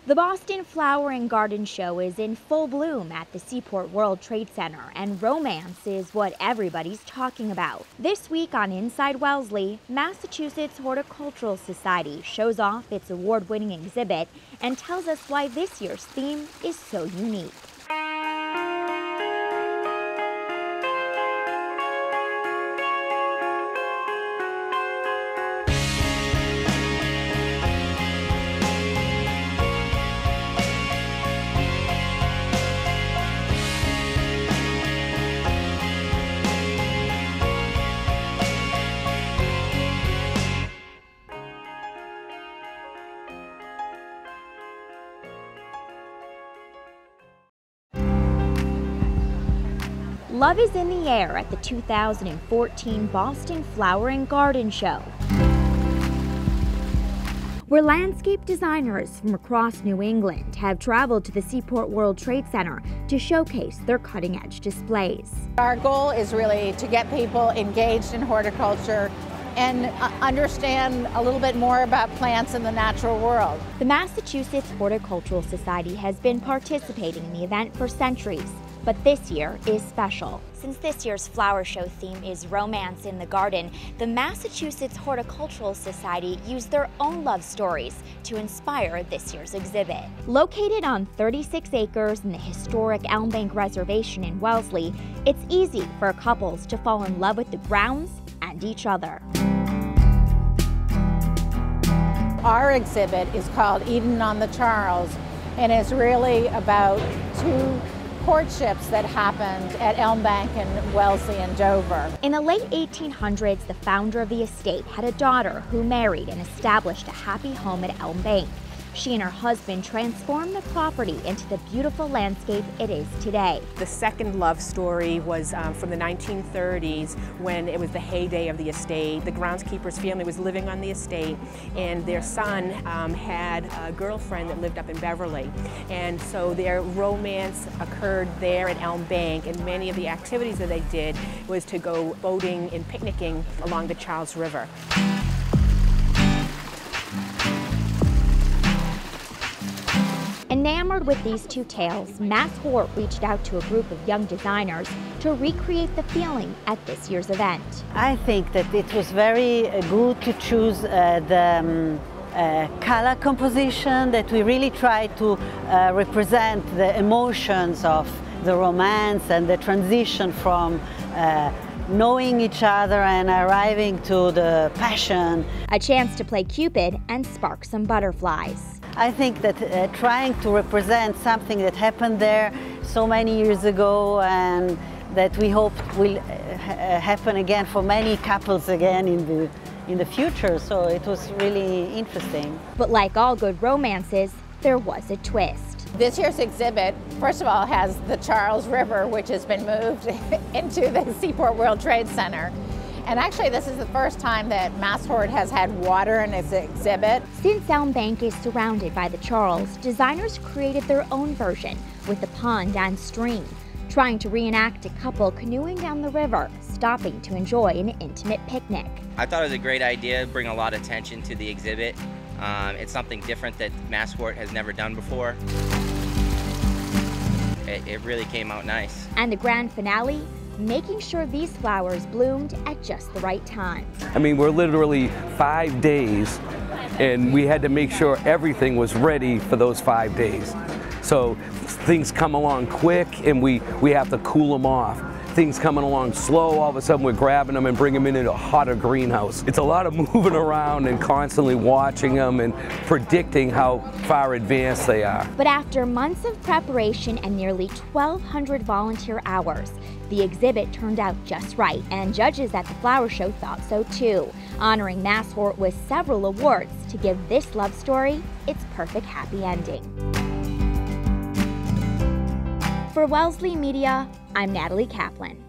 The Boston Flower and Garden Show is in full bloom at the Seaport World Trade Center, and romance is what everybody's talking about. This week on Inside Wellesley, Massachusetts Horticultural Society shows off its award-winning exhibit and tells us why this year's theme is so unique. Love is in the air at the 2014 Boston Flower and Garden Show, where landscape designers from across New England have traveled to the Seaport World Trade Center to showcase their cutting-edge displays. Our goal is really to get people engaged in horticulture and understand a little bit more about plants in the natural world. The Massachusetts Horticultural Society has been participating in the event for centuries, but this year is special. Since this year's flower show theme is romance in the garden, the Massachusetts Horticultural Society used their own love stories to inspire this year's exhibit. Located on 36 acres in the historic Elm Bank Reservation in Wellesley, it's easy for couples to fall in love with the grounds and each other. Our exhibit is called Eden on the Charles, and it's really about two courtships that happened at Elm Bank in Wellesley and Dover. In the late 1800s, the founder of the estate had a daughter who married and established a happy home at Elm Bank. She and her husband transformed the property into the beautiful landscape it is today. The second love story was from the 1930s, when it was the heyday of the estate. The groundskeeper's family was living on the estate, and their son had a girlfriend that lived up in Beverly. And so their romance occurred there at Elm Bank, and many of the activities that they did was to go boating and picnicking along the Charles River. Enamored with these two tales, MassHort reached out to a group of young designers to recreate the feeling at this year's event. I think that it was very good to choose the color composition, that we really tried to represent the emotions of the romance and the transition from knowing each other and arriving to the passion. A chance to play Cupid and spark some butterflies. I think that trying to represent something that happened there so many years ago, and that we hope will happen again for many couples again in the future. So it was really interesting. But like all good romances, there was a twist. This year's exhibit, first of all, has the Charles River, which has been moved into the Seaport World Trade Center. And actually, this is the first time that MassHort has had water in its exhibit. Since Elm Bank is surrounded by the Charles, designers created their own version with the pond and stream, trying to reenact a couple canoeing down the river, stopping to enjoy an intimate picnic. I thought it was a great idea, bring a lot of attention to the exhibit. It's something different that MassHort has never done before. It really came out nice. And the grand finale, making sure these flowers bloomed at just the right time. I mean, we're literally 5 days, and we had to make sure everything was ready for those 5 days. So things come along quick, and we have to cool them off. Things coming along slow, all of a sudden we're grabbing them and bringing them into a hotter greenhouse. It's a lot of moving around and constantly watching them and predicting how far advanced they are. But after months of preparation and nearly 1,200 volunteer hours, the exhibit turned out just right, and judges at the flower show thought so too, honoring MassHort with several awards to give this love story its perfect happy ending. For Wellesley Media, I'm Natalie Kaplan.